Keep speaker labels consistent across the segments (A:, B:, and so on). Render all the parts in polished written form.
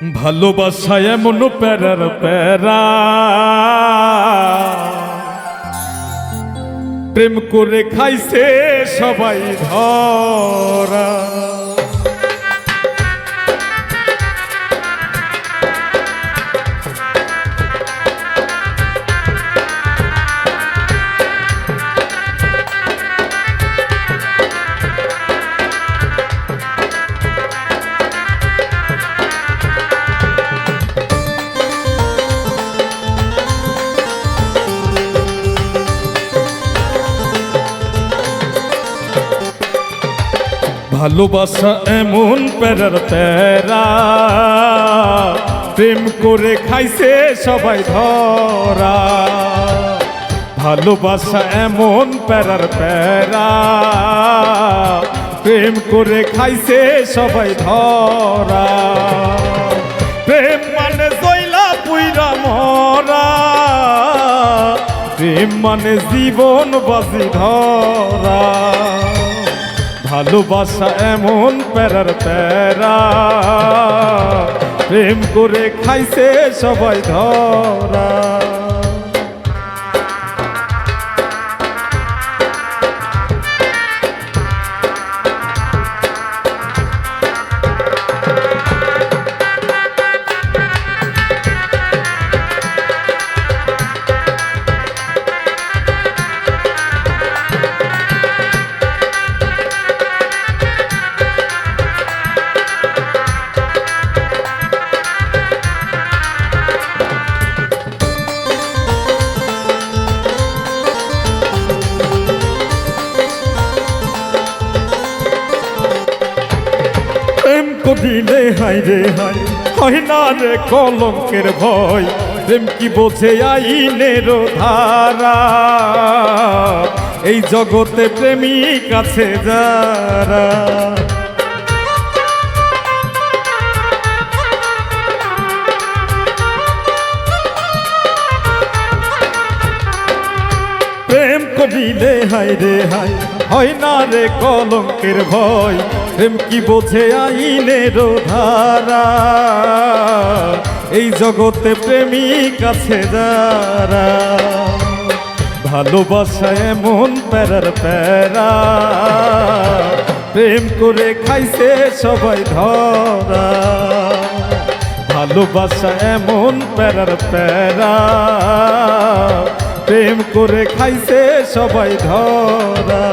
A: ভালোবাসা এমন প্যারার প্যারা, প্রেম করে খাইছে সবাই ধরা। ভালোবাসা এমন প্যারার প্যারা, প্রেম করে খাইছে সবাই ধরা। ভালোবাসা এমন প্যারার প্যারা, প্রেম করে খাইছে সবাই ধরা। প্রেম মানে জয়লা পুইরা মরা, প্রেম মানে জীবন বাজি ধরা। ভালোবাসা এমন প্যারার প্যারা, প্রেম করে খাইছে সবাই ধরা। দিলে হাই রে হাই, হয় না রে কলঙ্কের ভয়। প্রেম কি বোঝে আইনের ধারা, এই জগতে প্রেমিক আছে যারা। প্রেম করিলে হাই রে হাই, হয় না রে কলঙ্কের ভয়। প্রেম কি বোঝে আইনের ধারা, এই জগতে প্রেমিক আছে যারা। ভালোবাসা এমন প্যারার প্যারা, প্রেম করে খাইছে সবাই ধরা। ভালোবাসা এমন প্যারার প্যারা, প্রেম করে খাইছে সবাই ধরা।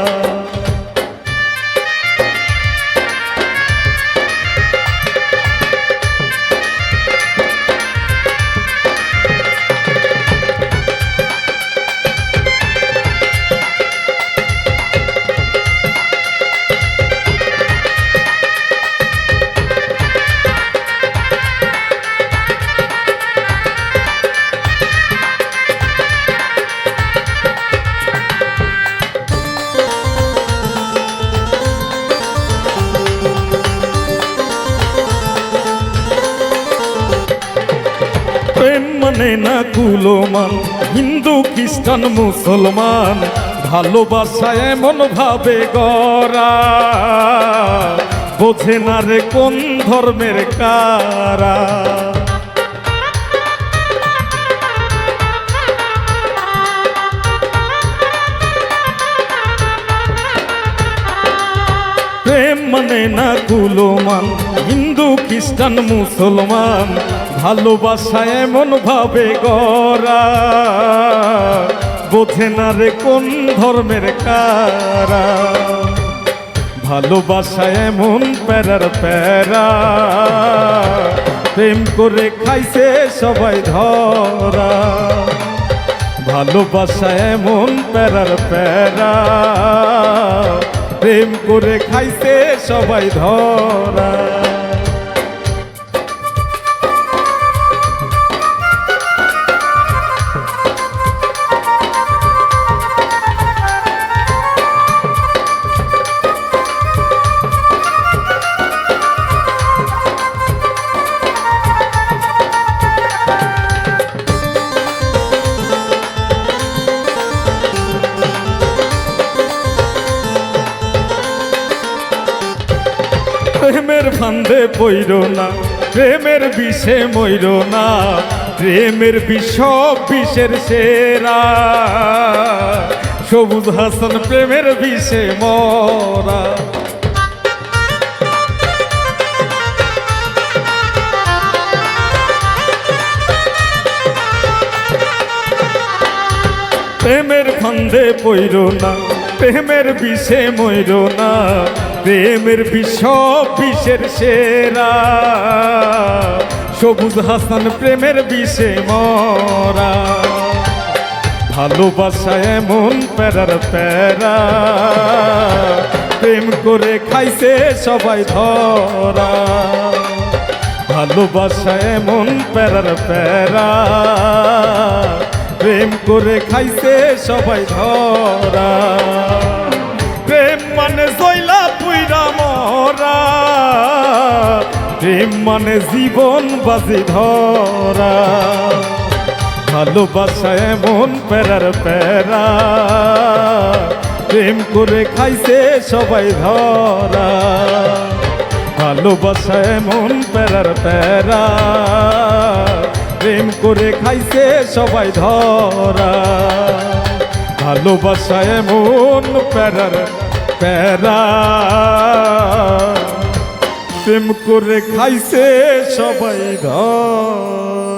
A: প্রেম মানে না কুলমান, হিন্দু খ্রিস্টান মুসলমান। ভালোবাসা এমন ভাবে গড়া, বোঝে না রে কোন ধর্মের কারা। প্রেম মানে না কুলমান, হিন্দু খ্রিস্টান মুসলমান। ভালোবাসা এমন ভাবে গড়া, বোঝে না রে কোন ধর্মের কারা। ভালোবাসা এমন প্যারার প্যারা, প্রেম করে খাইছে সবাই ধরা। ভালোবাসা এমন প্যারার প্যারা, প্রেম করে খাইছে সবাই ধরা। প্রেমের ফান্দে পইরো না, প্রেমের বিষে মইরো না, প্রেমের বিষ বিষের সেরা। সবুজ হাসান প্রেমের বিষে মরা। প্রেমের ফান্দে পইরো না, প্রেমের বিষে মইরো না, প্রেমের বিষ বিষের সেরা। সবুজ হাসান প্রেমের বিষে মরা। ভালোবাসা এমন প্যারার প্যারা, প্রেম করে খাইছে সবাই ধরা। ভালোবাসা এমন প্যারার প্যারা, প্রেম করে খাইছে সবাই ধরা। প্রেম মানে জয়লা পুইরা মরা, প্রেম মানে জীবন বাজি ধরা। ভালোবাসা এমন প্যারার প্যারা, প্রেম করে খাইছে সবাই ধরা। ভালোবাসা এমন প্যারার প্যারা, প্রেম করে খাইছে সবাই ধরা। ভালোবাসা এমন প্যারার প্যারা, প্রেম করে খাইছে সবাই ধরা।